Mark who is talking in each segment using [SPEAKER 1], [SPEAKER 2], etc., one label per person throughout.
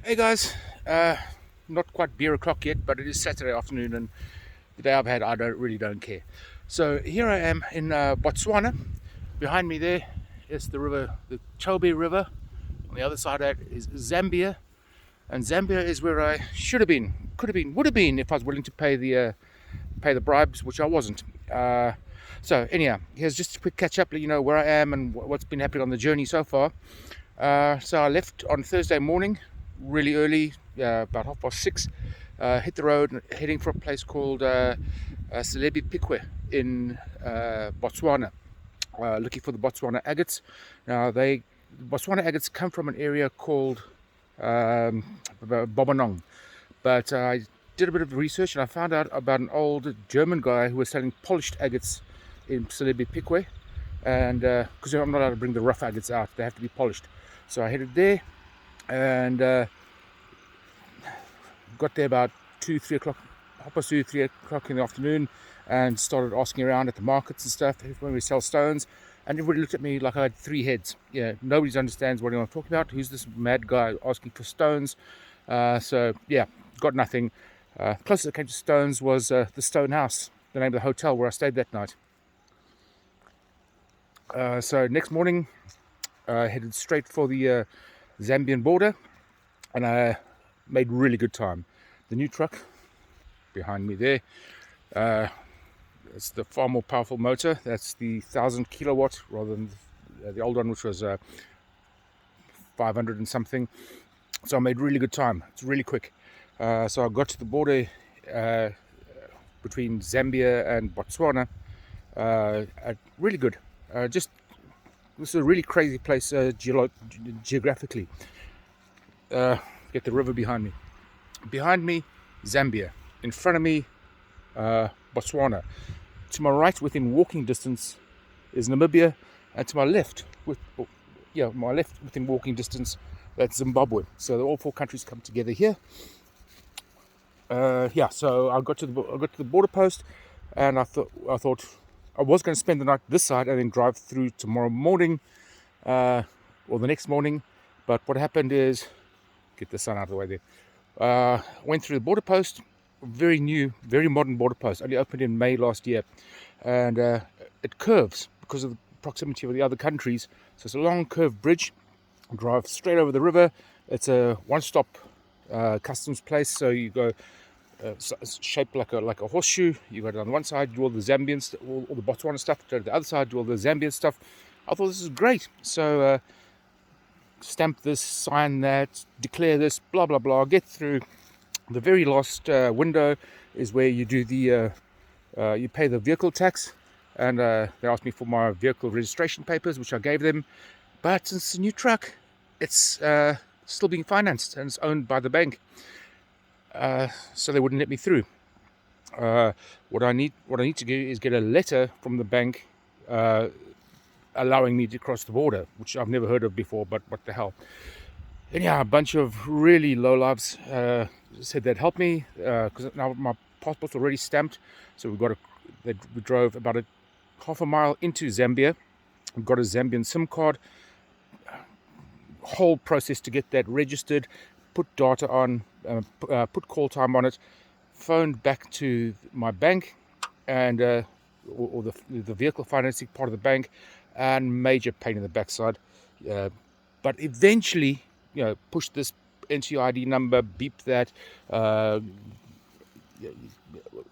[SPEAKER 1] Hey guys, uh, not quite beer o'clock yet, but it is Saturday afternoon, and the day I've had, I don't care. So here I am in Botswana. Behind me there is the river, the Chobe River. On the other side of that is Zambia, and Zambia is where I should have been, could have been, would have been if I was willing to pay the bribes, which I wasn't. So anyhow, here's just a quick catch up, let you know where I am and what's been happening on the journey so far. So I left on Thursday morning, really early, about 6:30. Hit the road, heading for a place called Celebi Pikwe in Botswana, looking for the Botswana agates. Now, Botswana agates come from an area called Bobanong, but I did a bit of research and I found out about an old German guy who was selling polished agates in Celebi Pikwe, and because I'm not allowed to bring the rough agates out, they have to be polished. So I headed there and got there about 3 o'clock, 3 o'clock in the afternoon, and started asking around at the markets and stuff when we sell stones. And everybody looked at me like I had three heads. Yeah, nobody understands what I'm talking about. Who's this mad guy asking for stones? So yeah, got nothing. Closest I came to stones was the Stone House, the name of the hotel where I stayed that night. So next morning, headed straight for the Zambian border, and I made really good time. The new truck behind me there, it's the far more powerful motor. That's the 1,000 kilowatt rather than the old one, which was 500 and something. So I made really good time. It's really quick. So I got to the border between Zambia and Botswana. Really good. Just This is a really crazy place geographically. Get the river behind me. Behind me, Zambia. In front of me, Botswana. To my right, within walking distance, is Namibia, and to my left, within walking distance, that's Zimbabwe. So all four countries come together here. So I got to the border post, and I thought I was going to spend the night this side and then drive through tomorrow morning, or the next morning. But what happened is, get the sun out of the way there. Went through the border post, very new, very modern border post, only opened in May last year, and it curves because of the proximity of the other countries. So it's a long curved bridge, drive straight over the river. It's a one-stop customs place, so you go shaped like a horseshoe. You go down one side, do all the Zambian, all the Botswana stuff. Go to the other side, do all the Zambian stuff. I thought this is great. So stamp this, sign that, declare this, blah blah blah. Get through. The very last window is where you do the you pay the vehicle tax, and they asked me for my vehicle registration papers, which I gave them. But since it's a new truck, it's still being financed and it's owned by the bank, so they wouldn't let me through. What I need to do is get a letter from the bank allowing me to cross the border, which I've never heard of before. But what the hell? Anyhow, a bunch of really low lives said they'd help me because now my passport's already stamped. So we drove about half a mile into Zambia. We got a Zambian SIM card. Whole process to get that registered, put data on, put call time on it, phoned back to my bank and or the vehicle financing part of the bank, and major pain in the backside. But eventually, push this, enter your ID number, beep that, all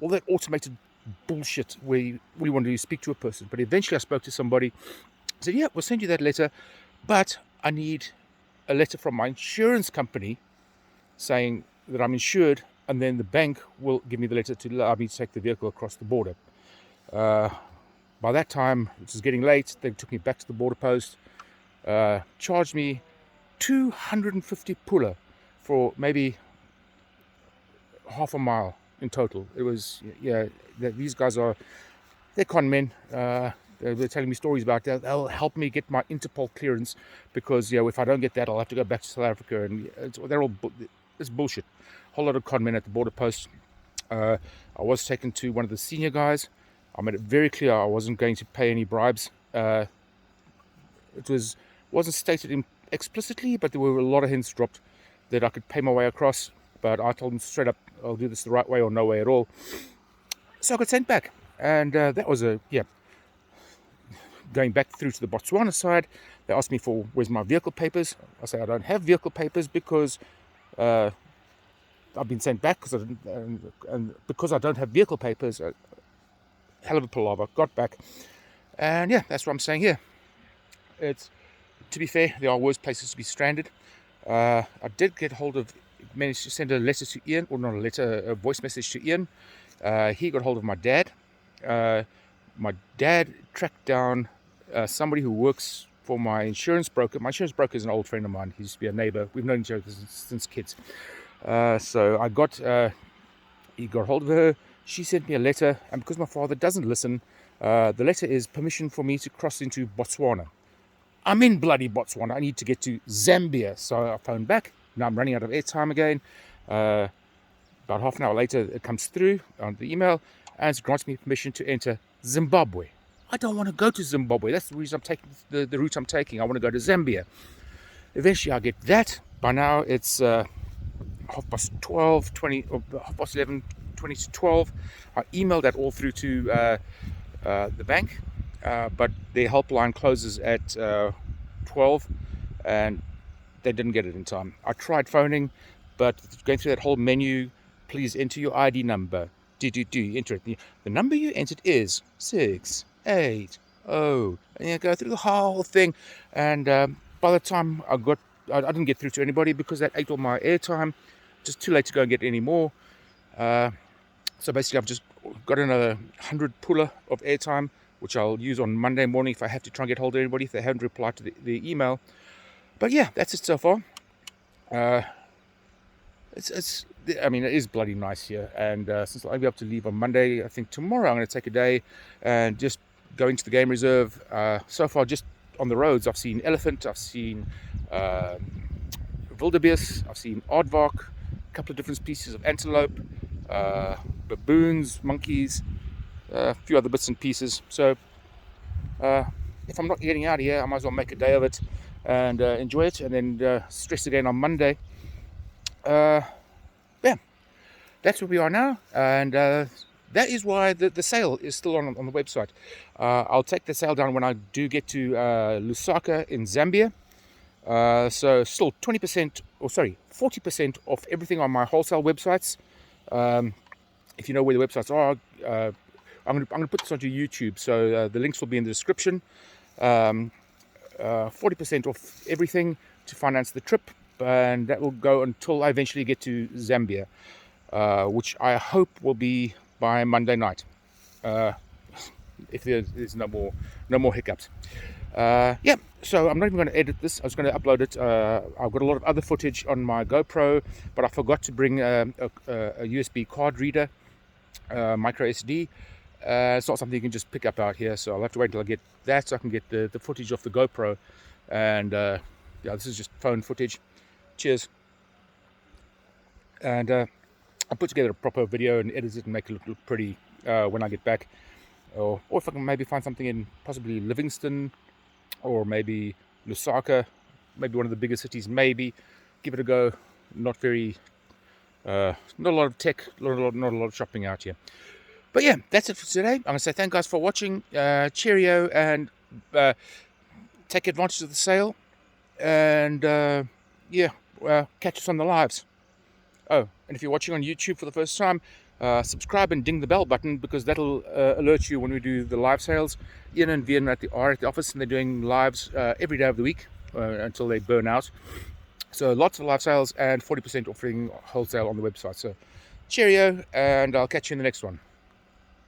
[SPEAKER 1] that automated bullshit where we want to speak to a person. But eventually I spoke to somebody, said, yeah, we'll send you that letter, but I need a letter from my insurance company saying that I'm insured, and then the bank will give me the letter to allow me to take the vehicle across the border. By that time, it was getting late. They took me back to the border post, charged me 250 pula for maybe half a mile in total. It was, these guys they're con men. They're telling me stories about that. They'll help me get my Interpol clearance because, if I don't get that, I'll have to go back to South Africa. And it's bullshit. Whole lot of con men at the border post. I was taken to one of the senior guys. I made it very clear I wasn't going to pay any bribes. It wasn't stated explicitly, but there were a lot of hints dropped that I could pay my way across, but I told them straight up, I'll do this the right way or no way at all. So I got sent back, and that was going back through to the Botswana side. They asked me for where's my vehicle papers. I say I don't have vehicle papers because I've been sent back and because I don't have vehicle papers. Hell of a palaver. Got back, and yeah, that's what I'm saying here. It's, to be fair, there are worse places to be stranded. I did managed to send a letter to Ian, or not a letter, a voice message to Ian. He got hold of my dad. My dad tracked down somebody who works for my insurance broker. My insurance broker is an old friend of mine. He used to be a neighbor. We've known each other since kids. So he got hold of her. She sent me a letter, and because my father doesn't listen, the letter is permission for me to cross into Botswana. I'm in bloody Botswana. I need to get to Zambia. So I phoned back. Now I'm running out of airtime again. About half an hour later, it comes through on the email, and it grants me permission to enter Zimbabwe. I don't want to go to Zimbabwe. That's the reason I'm taking the route I'm taking. I want to go to Zambia. Eventually, I get that. By now, it's 11:20 to 12. I emailed that all through to the bank, but their helpline closes at 12, and they didn't get it in time. I tried phoning, but going through that whole menu, please enter your ID number. You enter it. The number you entered is 680, and you go through the whole thing. And by the time I didn't get through to anybody because that ate all my airtime. Just too late to go and get any more. So basically, I've just got another 100 puller of airtime, which I'll use on Monday morning if I have to try and get hold of anybody if they haven't replied to the email. But yeah, that's it so far. It is bloody nice here, and since I'll be able to leave on Monday, I think tomorrow I'm going to take a day and just go into the game reserve. So far, just on the roads, I've seen elephant, I've seen wildebeest, I've seen aardvark, a couple of different species of antelope, baboons, monkeys, a few other bits and pieces. So if I'm not getting out of here, I might as well make a day of it and enjoy it, and then stress again on Monday. Yeah, that's where we are now, and that is why the sale is still on the website. I'll take the sale down when I do get to Lusaka in Zambia. So still 40% off everything on my wholesale websites. If you know where the websites are, I'm going to put this onto YouTube, so the links will be in the description. 40% off everything to finance the trip, and that will go until I eventually get to Zambia, which I hope will be by Monday night, if there's no more hiccups. Yeah, so I'm not even going to edit this. I was going to upload it. I've got a lot of other footage on my GoPro, but I forgot to bring a USB card reader, micro SD. It's not something you can just pick up out here, so I'll have to wait until I get that so I can get the footage off the GoPro. And yeah, this is just phone footage. Cheers. And I'll put together a proper video and edit it and make it look pretty when I get back. Or if I can maybe find something in possibly Livingston or maybe Lusaka, maybe one of the bigger cities, maybe. Give it a go. Not a lot of tech, not a lot of shopping out here. But yeah, that's it for today. I'm going to say thank you guys for watching. Cheerio, and take advantage of the sale. And yeah, catch us on the lives. Oh, and if you're watching on YouTube for the first time, subscribe and ding the bell button, because that'll alert you when we do the live sales. Ian and Vian are at the office, and they're doing lives every day of the week until they burn out. So lots of live sales and 40% offering wholesale on the website. So cheerio, and I'll catch you in the next one.